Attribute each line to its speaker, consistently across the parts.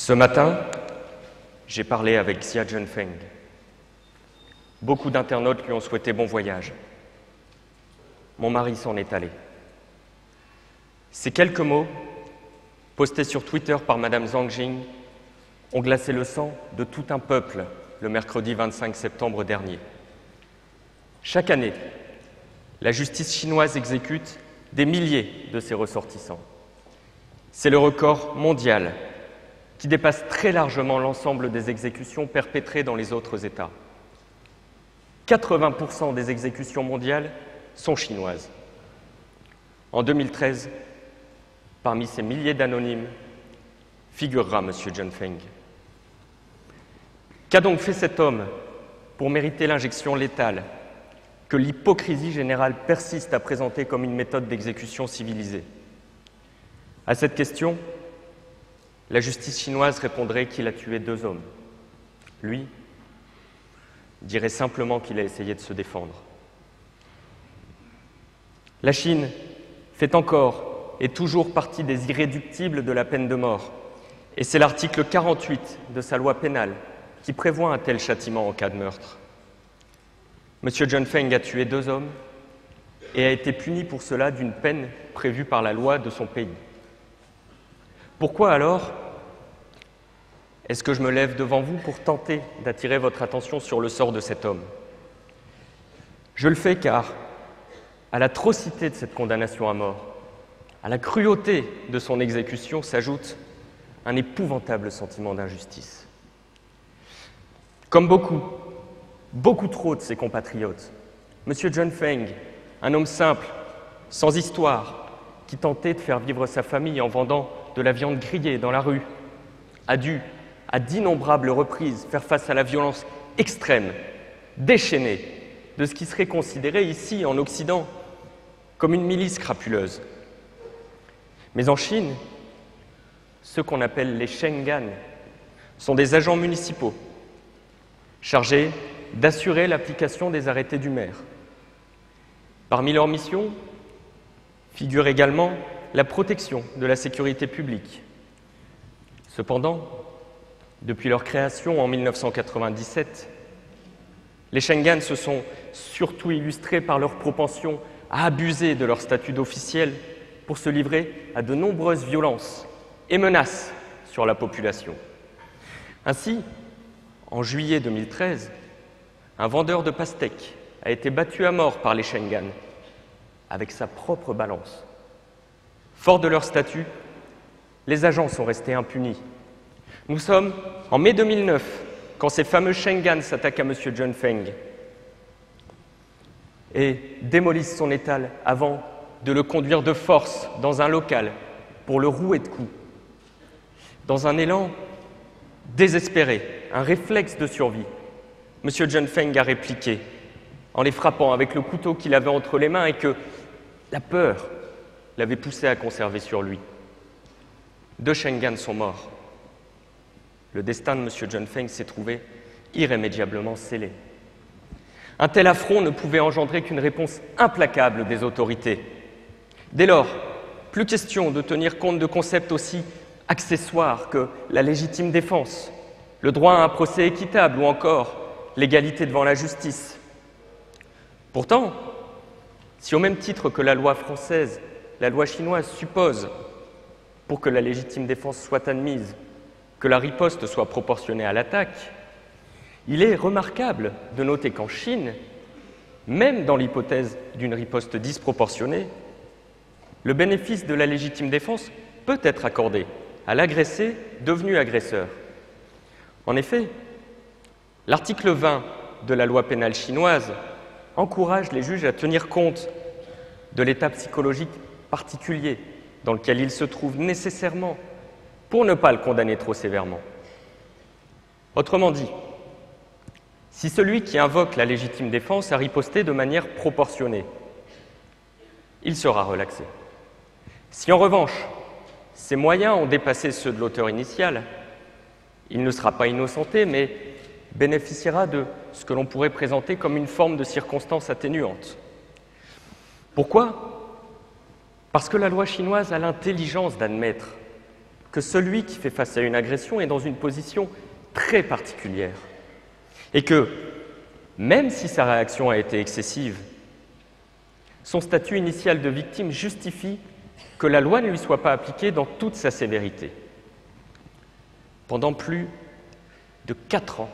Speaker 1: Ce matin, j'ai parlé avec Xia Zhenfeng. Beaucoup d'internautes lui ont souhaité bon voyage. Mon mari s'en est allé. Ces quelques mots, postés sur Twitter par Madame Zhang Jing, ont glacé le sang de tout un peuple le mercredi 25 septembre dernier. Chaque année, la justice chinoise exécute des milliers de ses ressortissants. C'est le record mondial qui dépasse très largement l'ensemble des exécutions perpétrées dans les autres États. 80% des exécutions mondiales sont chinoises. En 2013, parmi ces milliers d'anonymes, figurera M. Zhenfeng. Qu'a donc fait cet homme pour mériter l'injection létale que l'hypocrisie générale persiste à présenter comme une méthode d'exécution civilisée? À cette question, la justice chinoise répondrait qu'il a tué 2 hommes. Lui dirait simplement qu'il a essayé de se défendre. La Chine fait encore et toujours partie des irréductibles de la peine de mort. Et c'est l'article 48 de sa loi pénale qui prévoit un tel châtiment en cas de meurtre. M. Zhenfeng a tué 2 hommes et a été puni pour cela d'une peine prévue par la loi de son pays. Pourquoi alors est-ce que je me lève devant vous pour tenter d'attirer votre attention sur le sort de cet homme? Je le fais car, à l'atrocité de cette condamnation à mort, à la cruauté de son exécution s'ajoute un épouvantable sentiment d'injustice. Comme beaucoup trop de ses compatriotes, M. Zhenfeng, un homme simple, sans histoire, qui tentait de faire vivre sa famille en vendant de la viande grillée dans la rue, a dû, à d'innombrables reprises, faire face à la violence extrême, déchaînée, de ce qui serait considéré ici, en Occident, comme une milice crapuleuse. Mais en Chine, ceux qu'on appelle les Shengan sont des agents municipaux chargés d'assurer l'application des arrêtés du maire. Parmi leurs missions figure également la protection de la sécurité publique. Cependant, depuis leur création en 1997, les Shengan se sont surtout illustrés par leur propension à abuser de leur statut d'officiel pour se livrer à de nombreuses violences et menaces sur la population. Ainsi, en juillet 2013, un vendeur de pastèques a été battu à mort par les Shengan avec sa propre balance. Forts de leur statut, les agents sont restés impunis. Nous sommes en mai 2009, quand ces fameux Shengan s'attaquent à M. Zhenfeng et démolissent son étal avant de le conduire de force dans un local pour le rouer de coups. Dans un élan désespéré, un réflexe de survie, M. Zhenfeng a répliqué en les frappant avec le couteau qu'il avait entre les mains et que la peur l'avait poussé à conserver sur lui. 2 Shengan sont morts. Le destin de M. Zhenfeng s'est trouvé irrémédiablement scellé. Un tel affront ne pouvait engendrer qu'une réponse implacable des autorités. Dès lors, plus question de tenir compte de concepts aussi accessoires que la légitime défense, le droit à un procès équitable ou encore l'égalité devant la justice. Pourtant, si au même titre que la loi française, la loi chinoise suppose, pour que la légitime défense soit admise, que la riposte soit proportionnée à l'attaque, il est remarquable de noter qu'en Chine, même dans l'hypothèse d'une riposte disproportionnée, le bénéfice de la légitime défense peut être accordé à l'agressé devenu agresseur. En effet, l'article 20 de la loi pénale chinoise encourage les juges à tenir compte de l'état psychologique particulier dans lequel il se trouve nécessairement pour ne pas le condamner trop sévèrement. Autrement dit, si celui qui invoque la légitime défense a riposté de manière proportionnée, il sera relaxé. Si en revanche, ses moyens ont dépassé ceux de l'auteur initial, il ne sera pas innocenté, mais bénéficiera de ce que l'on pourrait présenter comme une forme de circonstance atténuante. Pourquoi? Parce que la loi chinoise a l'intelligence d'admettre que celui qui fait face à une agression est dans une position très particulière et que, même si sa réaction a été excessive, son statut initial de victime justifie que la loi ne lui soit pas appliquée dans toute sa sévérité. Pendant plus de 4 ans,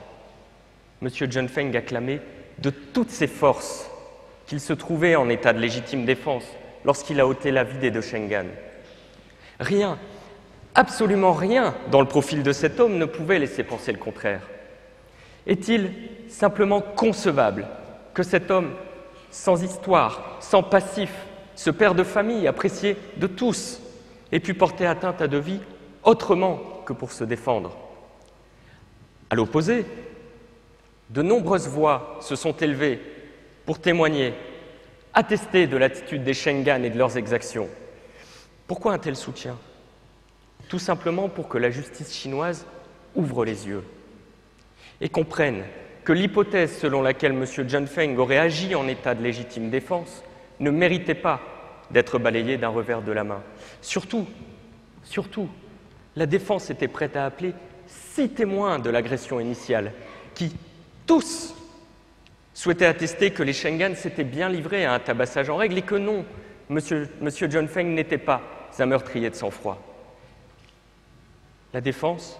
Speaker 1: M. John Feng a clamé de toutes ses forces qu'il se trouvait en état de légitime défense lorsqu'il a ôté la vie des 2 Shengan. Rien, absolument rien dans le profil de cet homme ne pouvait laisser penser le contraire. Est-il simplement concevable que cet homme, sans histoire, sans passif, ce père de famille apprécié de tous, ait pu porter atteinte à 2 vies autrement que pour se défendre? À l'opposé, de nombreuses voix se sont élevées pour témoigner, attester de l'attitude des Shengan et de leurs exactions. Pourquoi un tel soutien? Tout simplement pour que la justice chinoise ouvre les yeux et comprenne que l'hypothèse selon laquelle M. John Feng aurait agi en état de légitime défense ne méritait pas d'être balayée d'un revers de la main. Surtout, la défense était prête à appeler 6 témoins de l'agression initiale, qui, tous, souhaitaient attester que les Shengan s'étaient bien livrés à un tabassage en règle et que non, M. John Feng n'était pas un meurtrier de sang-froid. La défense,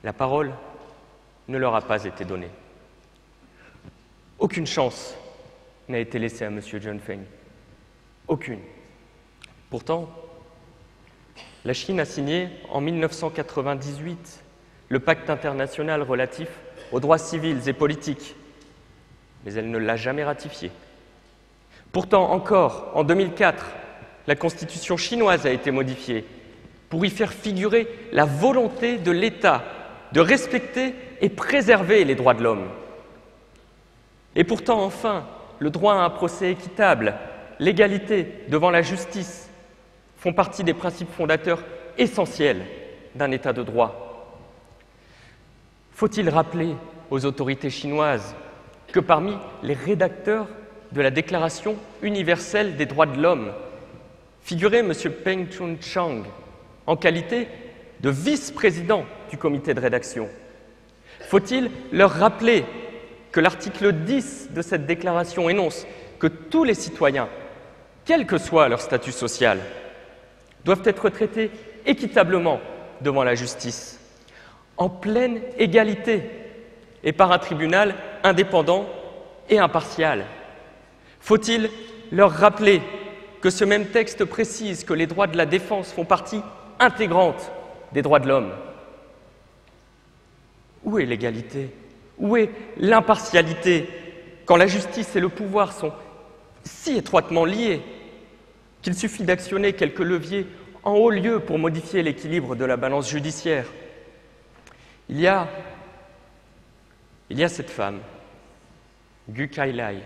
Speaker 1: la parole, ne leur a pas été donnée. Aucune chance n'a été laissée à M. John Feng. Aucune. Pourtant, la Chine a signé en 1998 le pacte international relatif aux droits civils et politiques, mais elle ne l'a jamais ratifié. Pourtant, encore en 2004, la constitution chinoise a été modifiée pour y faire figurer la volonté de l'État de respecter et préserver les droits de l'homme. Et pourtant, enfin, le droit à un procès équitable, l'égalité devant la justice font partie des principes fondateurs essentiels d'un État de droit. Faut-il rappeler aux autorités chinoises que parmi les rédacteurs de la Déclaration universelle des droits de l'homme figurait M. Peng Chun-chang en qualité de vice-président du comité de rédaction? Faut-il leur rappeler que l'article 10 de cette déclaration énonce que tous les citoyens, quel que soit leur statut social, doivent être traités équitablement devant la justice, en pleine égalité et par un tribunal indépendant et impartial? Faut-il leur rappeler que ce même texte précise que les droits de la défense font partie intégrante des droits de l'homme? Où est l'égalité? Où est l'impartialité quand la justice et le pouvoir sont si étroitement liés qu'il suffit d'actionner quelques leviers en haut lieu pour modifier l'équilibre de la balance judiciaire? Il y a cette femme, Gu Kailai,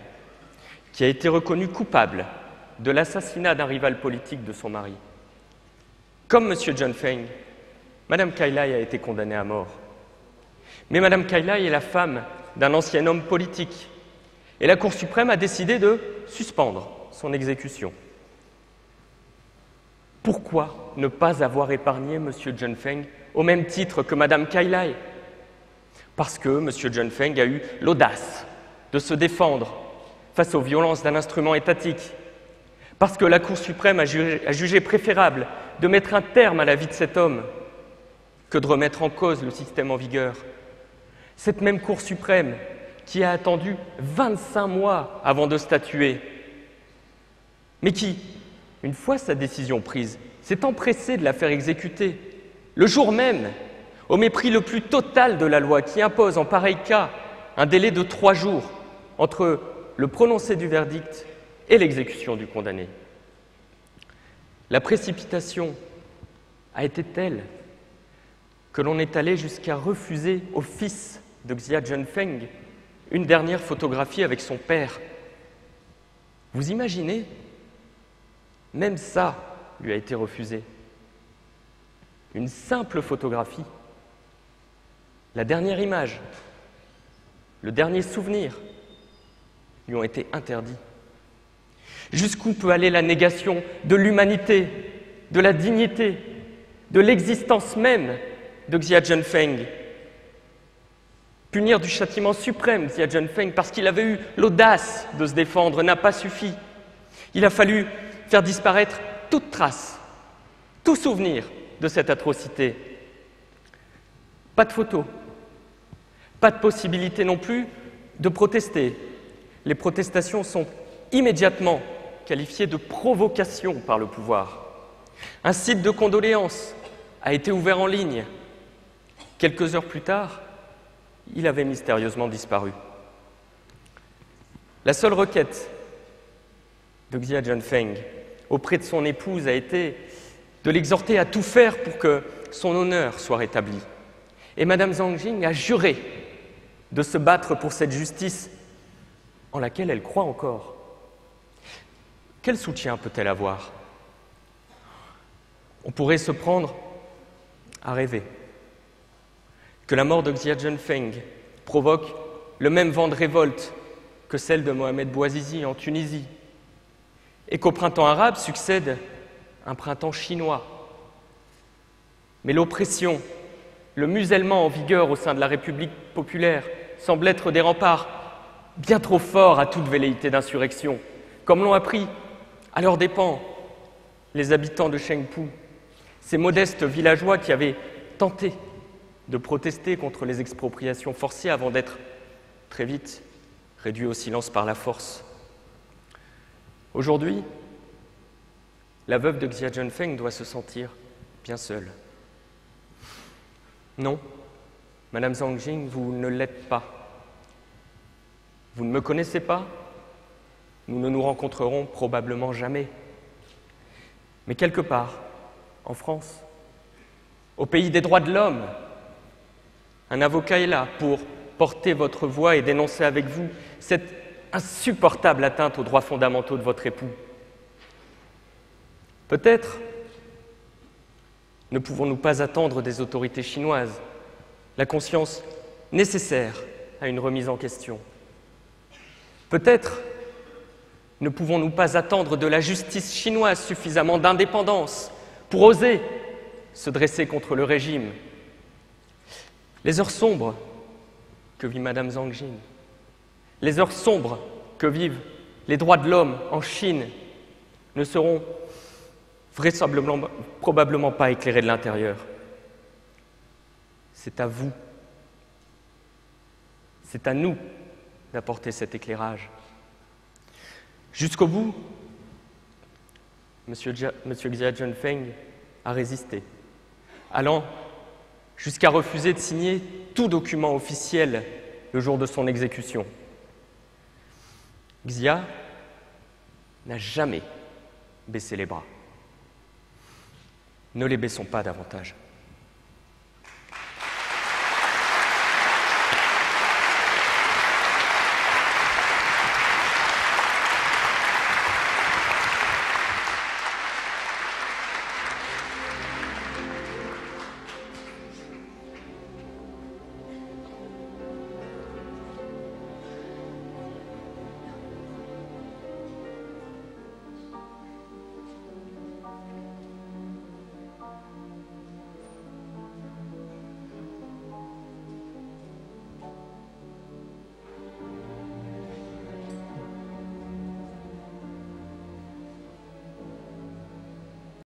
Speaker 1: qui a été reconnue coupable de l'assassinat d'un rival politique de son mari. Comme M. John Feng, Mme Kailai a été condamnée à mort. Mais Mme Kailai est la femme d'un ancien homme politique et la Cour suprême a décidé de suspendre son exécution. Pourquoi ne pas avoir épargné M. John Feng au même titre que Mme Kailai? Parce que M. John Feng a eu l'audace de se défendre face aux violences d'un instrument étatique, parce que la Cour suprême a jugé préférable de mettre un terme à la vie de cet homme que de remettre en cause le système en vigueur. Cette même Cour suprême qui a attendu 25 mois avant de statuer, mais qui, une fois sa décision prise, s'est empressée de la faire exécuter, le jour même, au mépris le plus total de la loi qui impose en pareil cas un délai de 3 jours entre le prononcé du verdict et l'exécution du condamné. La précipitation a été telle que l'on est allé jusqu'à refuser au fils de Xia Zhenfeng une dernière photographie avec son père. Vous imaginez? Même ça lui a été refusé. Une simple photographie, la dernière image, le dernier souvenir lui ont été interdits. Jusqu'où peut aller la négation de l'humanité, de la dignité, de l'existence même de Xia Zhenfeng. Punir du châtiment suprême Xia Zhenfeng parce qu'il avait eu l'audace de se défendre n'a pas suffi. Il a fallu faire disparaître toute trace, tout souvenir de cette atrocité. Pas de photos, pas de possibilité non plus de protester. Les protestations sont immédiatement qualifiées de provocation par le pouvoir. Un site de condoléances a été ouvert en ligne. Quelques heures plus tard, il avait mystérieusement disparu. La seule requête de Xia Zhenfeng auprès de son épouse a été de l'exhorter à tout faire pour que son honneur soit rétabli. Et Madame Zhang Jing a juré de se battre pour cette justice en laquelle elle croit encore. Quel soutien peut-elle avoir? On pourrait se prendre à rêver que la mort de Xia Zhenfeng provoque le même vent de révolte que celle de Mohamed Bouazizi en Tunisie, et qu'au printemps arabe succède un printemps chinois. Mais l'oppression, le musellement en vigueur au sein de la République populaire semble être des remparts bien trop forts à toute velléité d'insurrection, comme l'ont appris à leurs dépens les habitants de Shengpu, ces modestes villageois qui avaient tenté de protester contre les expropriations forcées avant d'être très vite réduits au silence par la force. Aujourd'hui, la veuve de Xia Zhenfeng doit se sentir bien seule. Non, Madame Zhang Jing, vous ne l'êtes pas. Vous ne me connaissez pas, nous ne nous rencontrerons probablement jamais. Mais quelque part, en France, au pays des droits de l'homme, un avocat est là pour porter votre voix et dénoncer avec vous cette insupportable atteinte aux droits fondamentaux de votre époux. Peut-être ne pouvons-nous pas attendre des autorités chinoises la conscience nécessaire à une remise en question. Peut-être ne pouvons-nous pas attendre de la justice chinoise suffisamment d'indépendance pour oser se dresser contre le régime. Les heures sombres que vit Madame Zhang Jing, les heures sombres que vivent les droits de l'homme en Chine ne seront probablement pas éclairés de l'intérieur. C'est à vous, c'est à nous d'apporter cet éclairage. Jusqu'au bout, Monsieur Xia Zhenfeng a résisté, allant jusqu'à refuser de signer tout document officiel le jour de son exécution. Xia n'a jamais baissé les bras. Ne les baissons pas davantage.